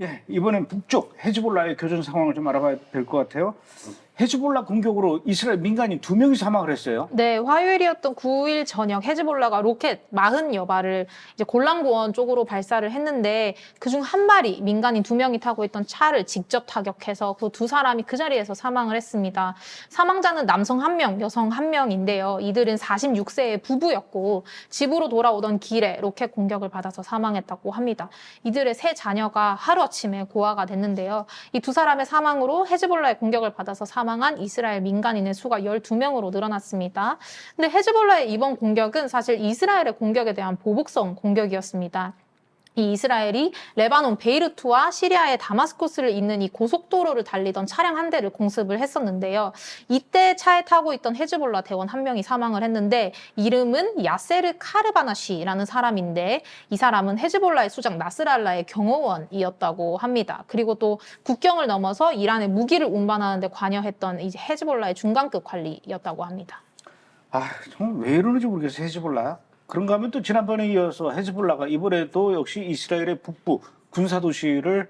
예, 이번엔 북쪽 헤즈볼라의 교전 상황을 좀 알아봐야 될 것 같아요. 헤즈볼라 공격으로 이스라엘 민간인 2명이 사망을 했어요. 네, 화요일이었던 9일 저녁 헤즈볼라가 로켓 40여발을 이제 골란고원 쪽으로 발사를 했는데 그중 한 발이 민간인 2명이 타고 있던 차를 직접 타격해서 그 두 사람이 그 자리에서 사망을 했습니다. 사망자는 남성 1명, 여성 1명인데요. 이들은 46세의 부부였고 집으로 돌아오던 길에 로켓 공격을 받아서 사망했다고 합니다. 이들의 세 자녀가 하루아침에 고아가 됐는데요. 이 두 사람의 사망으로 헤즈볼라의 공격을 받아서 사망한 이스라엘 민간인의 수가 12명으로 늘어났습니다. 근데 헤즈볼라의 이번 공격은 사실 이스라엘의 공격에 대한 보복성 공격이었습니다. 이 이스라엘이 레바논 베이루트와 시리아의 다마스코스를 잇는 이 고속도로를 달리던 차량 한 대를 공습을 했었는데요. 이때 차에 타고 있던 헤즈볼라 대원 한 명이 사망을 했는데 이름은 야세르 카르바나시라는 사람인데 이 사람은 헤즈볼라의 수장 나스랄라의 경호원이었다고 합니다. 그리고 또 국경을 넘어서 이란에 무기를 운반하는 데 관여했던 이제 헤즈볼라의 중간급 관리였다고 합니다. 아, 정말 왜 이러는지 모르겠어요, 헤즈볼라. 그런가 하면 또 지난번에 이어서 헤즈볼라가 이번에도 역시 이스라엘의 북부 군사도시를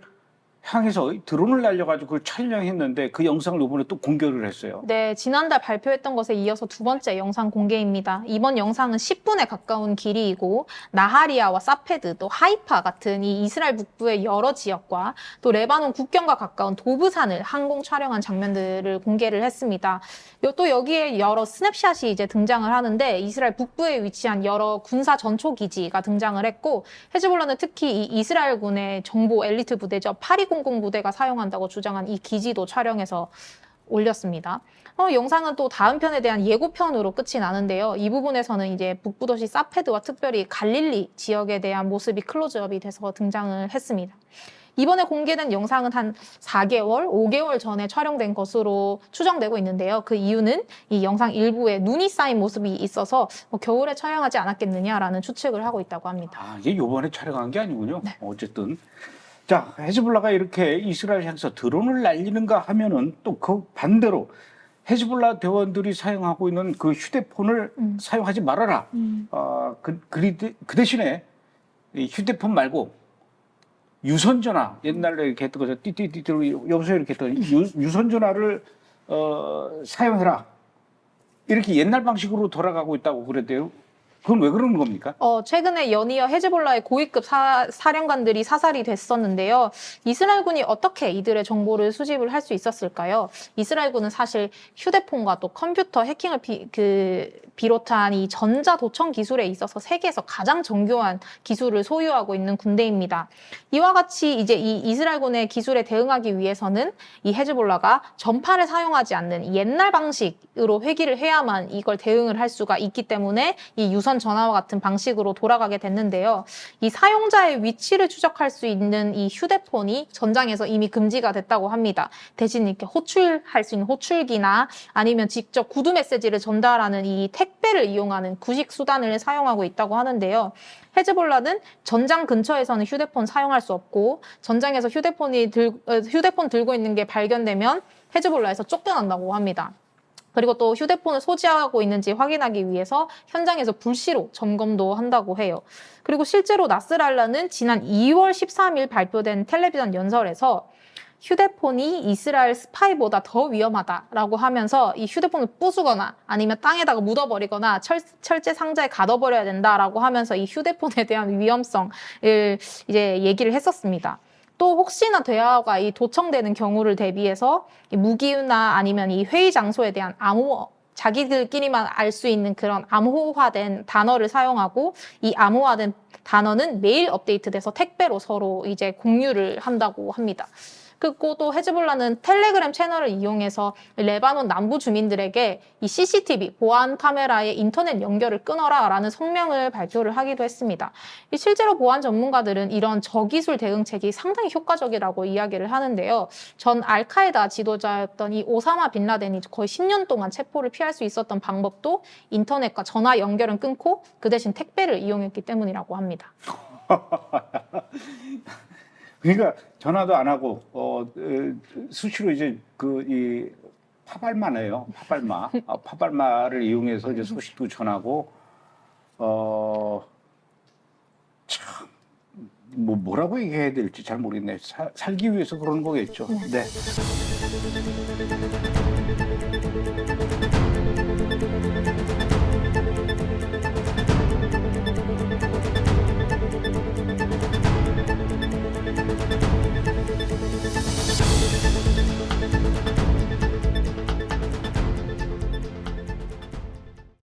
향해서 드론을 날려가지고 그걸 촬영했는데 그 영상을 이번에 또 공개를 했어요. 네, 지난달 발표했던 것에 이어서 두 번째 영상 공개입니다. 이번 영상은 10분에 가까운 길이이고 나하리아와 사페드, 또 하이파 같은 이 이스라엘 북부의 여러 지역과 또 레바논 국경과 가까운 도브산을 항공 촬영한 장면들을 공개를 했습니다. 또 여기에 여러 스냅샷이 이제 등장을 하는데 이스라엘 북부에 위치한 여러 군사 전초 기지가 등장을 했고 헤즈볼라는 특히 이 이스라엘군의 정보 엘리트 부대죠. 8200 부대가 사용한다고 주장한 이 기지도 촬영해서 올렸습니다. 영상은 또 다음 편에 대한 예고편으로 끝이 나는데요. 이 부분에서는 이제 북부 도시 사페드와 특별히 갈릴리 지역에 대한 모습이 클로즈업이 돼서 등장을 했습니다. 이번에 공개된 영상은 한 4개월, 5개월 전에 촬영된 것으로 추정되고 있는데요. 그 이유는 이 영상 일부에 눈이 쌓인 모습이 있어서 겨울에 촬영하지 않았겠느냐라는 추측을 하고 있다고 합니다. 아, 이게 요번에 촬영한 게 아니군요. 네. 어쨌든. 자, 헤즈볼라가 이렇게 이스라엘 향해서 드론을 날리는가 하면은 또 그 반대로 헤즈볼라 대원들이 사용하고 있는 그 휴대폰을 사용하지 말아라. 그 대신에 이 휴대폰 말고 유선전화, 옛날에 이렇게 했던 거죠. 띠띠띠띠로 여보세요 이렇게 했던 유선전화를 사용해라. 이렇게 옛날 방식으로 돌아가고 있다고 그랬대요. 그건 왜 그러는 겁니까? 최근에 연이어 헤즈볼라의 고위급 사령관들이 사살이 됐었는데요. 이스라엘군이 어떻게 이들의 정보를 수집을 할 수 있었을까요? 이스라엘군은 사실 휴대폰과 또 컴퓨터 해킹을 비롯한 이 전자도청 기술에 있어서 세계에서 가장 정교한 기술을 소유하고 있는 군대입니다. 이와 같이 이제 이 이스라엘군의 기술에 대응하기 위해서는 이 헤즈볼라가 전파를 사용하지 않는 옛날 방식으로 회귀를 해야만 이걸 대응을 할 수가 있기 때문에 이 유선 전화와 같은 방식으로 돌아가게 됐는데요. 이 사용자의 위치를 추적할 수 있는 이 휴대폰이 전장에서 이미 금지가 됐다고 합니다. 대신 이렇게 호출할 수 있는 호출기나 아니면 직접 구두 메시지를 전달하는 이 택배를 이용하는 구식 수단을 사용하고 있다고 하는데요. 헤즈볼라는 전장 근처에서는 휴대폰 사용할 수 없고 전장에서 휴대폰 들고 있는 게 발견되면 헤즈볼라에서 쫓겨난다고 합니다. 그리고 또 휴대폰을 소지하고 있는지 확인하기 위해서 현장에서 불시로 점검도 한다고 해요. 그리고 실제로 나스랄라는 지난 2월 13일 발표된 텔레비전 연설에서 휴대폰이 이스라엘 스파이보다 더 위험하다라고 하면서 이 휴대폰을 부수거나 아니면 땅에다가 묻어버리거나 철제 상자에 가둬버려야 된다라고 하면서 이 휴대폰에 대한 위험성을 이제 얘기를 했었습니다. 또 혹시나 대화가 이 도청되는 경우를 대비해서 이 무기나 아니면 이 회의 장소에 대한 암호, 자기들끼리만 알 수 있는 그런 암호화된 단어를 사용하고 이 암호화된 단어는 매일 업데이트돼서 택배로 서로 이제 공유를 한다고 합니다. 그리고 또 헤즈볼라는 텔레그램 채널을 이용해서 레바논 남부 주민들에게 이 CCTV, 보안 카메라의 인터넷 연결을 끊어라라는 성명을 발표를 하기도 했습니다. 실제로 보안 전문가들은 이런 저기술 대응책이 상당히 효과적이라고 이야기를 하는데요. 전 알카에다 지도자였던 이 오사마 빈 라덴이 거의 10년 동안 체포를 피할 수 있었던 방법도 인터넷과 전화 연결은 끊고 그 대신 택배를 이용했기 때문이라고 합니다. 그러니까 전화도 안 하고 수시로 이제 이 파발마네요. 파발마. 파발마를 이용해서 이제 소식도 전하고 참 뭐라고 얘기해야 될지 잘 모르겠네요. 살기 위해서 그러는 거겠죠. 네.